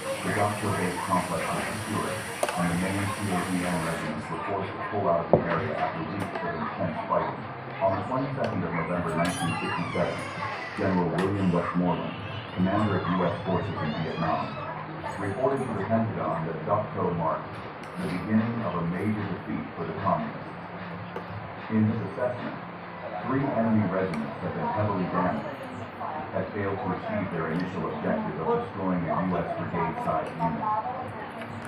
The Doctor-based complex was secured, and the main PABN regiments were forced to pull out of the area after weeks of intense fighting. On the 22nd of November 1967, General William Westmoreland, commander of U.S. forces in Vietnam, reported to the Pentagon that Dak To marked the beginning of a major defeat for the Communists. In his assessment, 3 enemy regiments had been heavily damaged, had failed to achieve their initial objective of destroying a U.S. brigade-sized unit,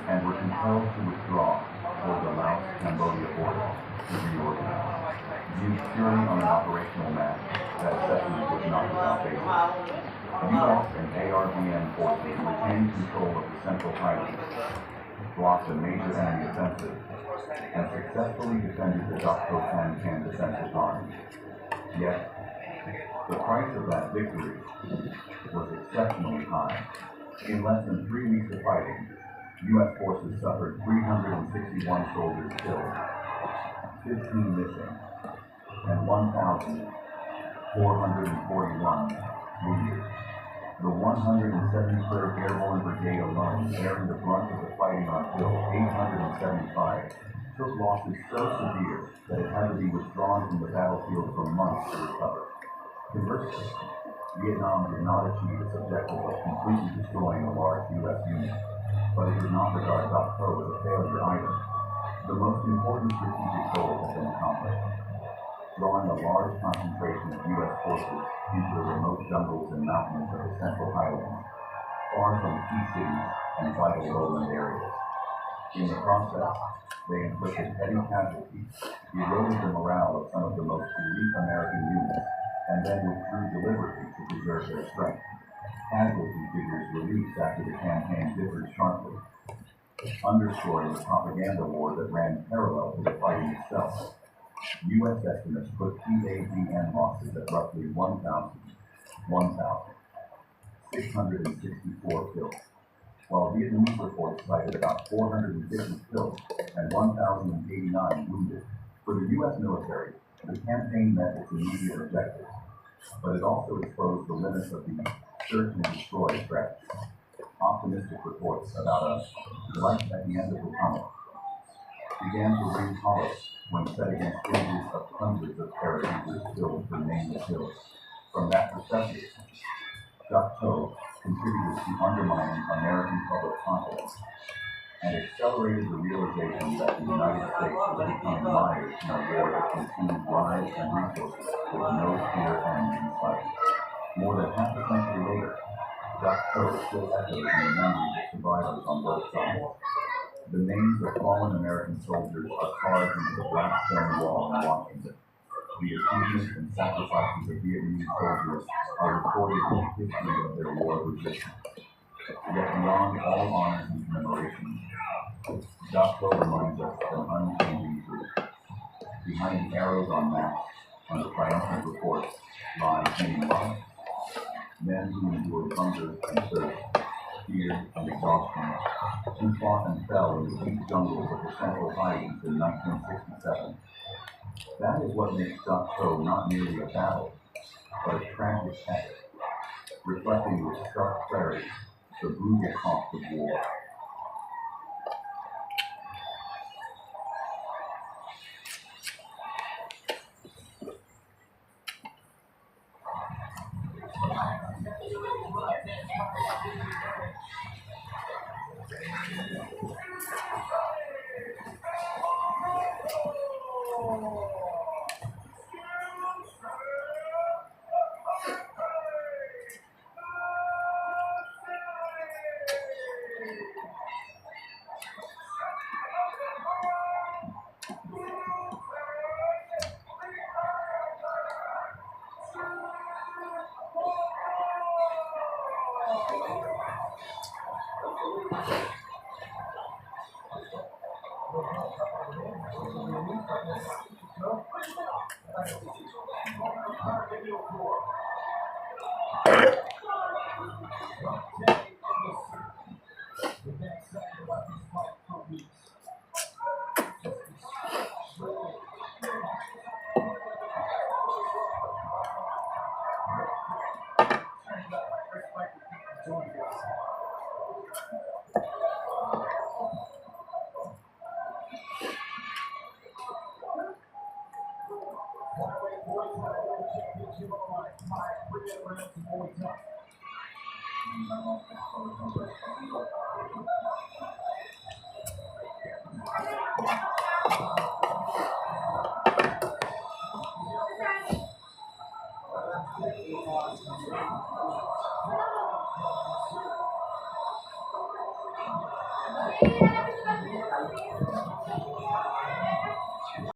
and were compelled to withdraw toward the Laos-Cambodia border to reorganize. Viewed purely on an operational map, that assessment was not without basis. U.S. and ARVN forces retained control of the Central Highlands, blocked a major enemy offensive, and successfully defended the Dak To Phan Can defensive line. Yet, the price of that victory was exceptionally high. In less than 3 weeks of fighting, U.S. forces suffered 361 soldiers killed, 15 missing, and 1,441 wounded. The 173rd Airborne Brigade alone, bearing the brunt of the fighting on Hill 875, took losses so severe that it had to be withdrawn from the battlefield for months to recover. Conversely, Vietnam did not achieve its objective of completely destroying a large U.S. unit, but it did not regard Dak To as a failure either. The most important strategic goal had been accomplished: drawing a large concentration of U.S. forces into the remote jungles and mountains of the Central Highlands, far from key cities and vital lowland areas. In the process, they inflicted heavy casualties, eroded the morale of some of the most elite American units, and then withdrew deliberately to preserve their strength. Casualty figures released after the campaign differed sharply, underscoring the propaganda war that ran parallel to the fighting itself. U.S. estimates put PABN losses at roughly 1,664 killed, while Vietnamese reports cited about 450 killed and 1,089 wounded. For the U.S. military, the campaign met its immediate objectives, but it also exposed the limits of the search and destroy strategy. Optimistic reports about a light at the end of the tunnel began to ring hollow when set against images of hundreds of paratroopers killed for nameless hills. From that perspective, Dak To contributed to undermining American public confidence and accelerated the realization that the United States was becoming mired in a war that consumed lives and resources with no clear end in sight. More than half a century later, Dak To still echoes in the memories of survivors on both sides. The names of fallen American soldiers are carved into the black stone wall in Washington. The achievements and sacrifices of Vietnamese soldiers are recorded in the history of their war of resistance. Yet beyond all honors and commemorations, Dak To reminds us of an unchanging truth. Behind the arrows on maps and the triumphant reports lie human lives. Men who endured hunger and thirst, fear and exhaustion, who fought and fell in the deep jungles of the Central Highlands in 1967. That is what makes Dak To not merely a battle, but a tragic epic, reflecting with stark clarity the brutal cost of war.